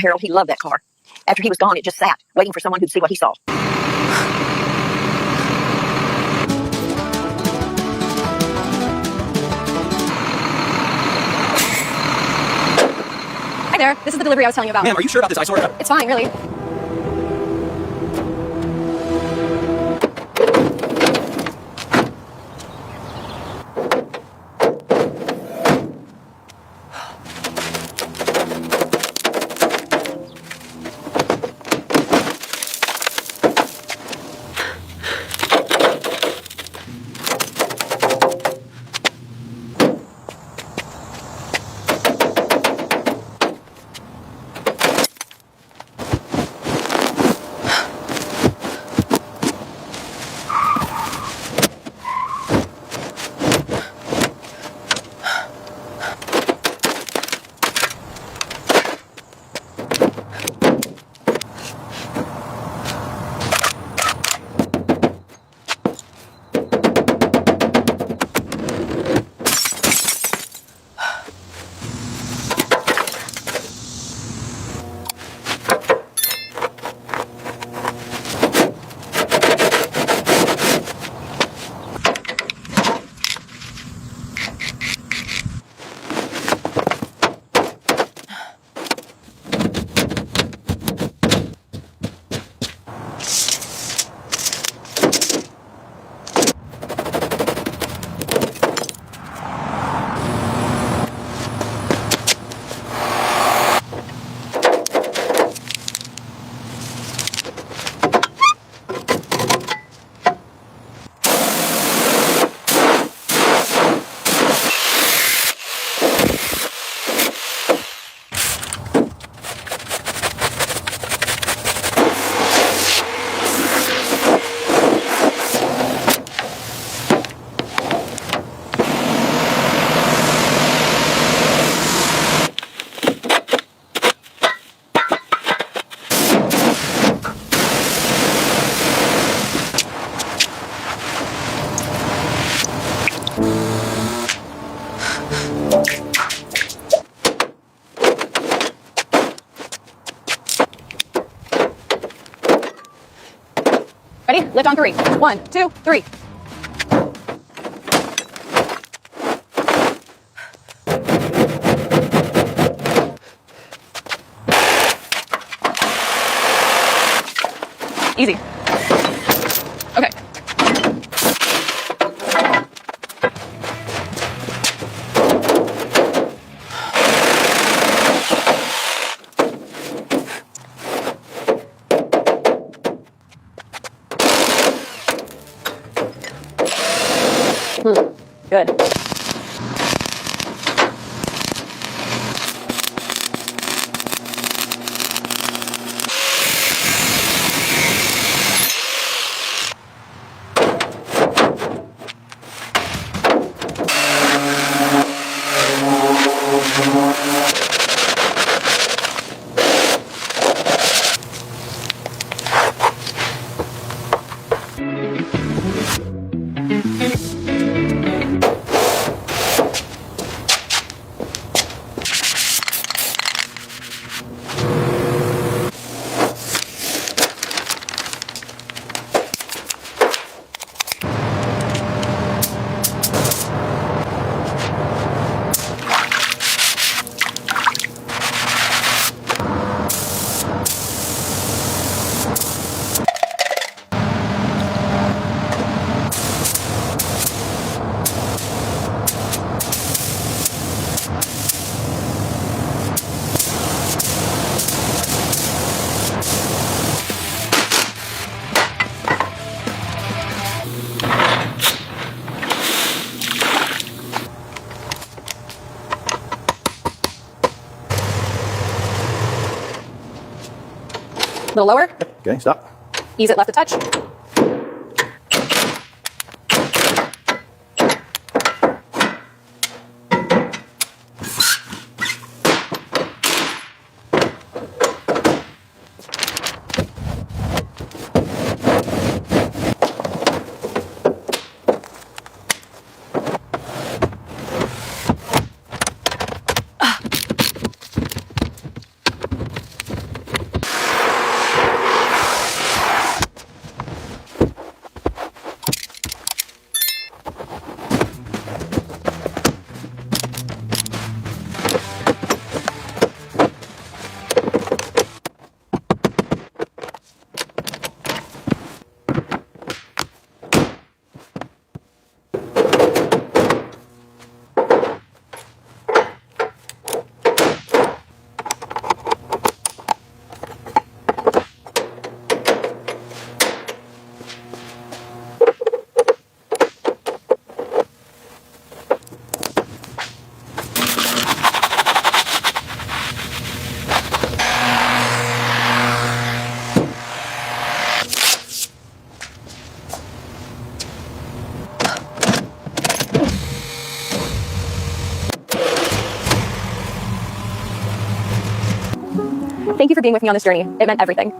Harold, he loved that car. After he was gone, it just sat, waiting for someone who'd see what he saw. Hi there. This is the delivery I was telling you about. Ma'am, are you sure about this eyesore? It's fine, really. Ready? Lift on 3. 1, 2, 3. Easy. Okay. Good. A little lower. Okay, stop. Ease it left a touch. you for being with me on this journey. It meant everything.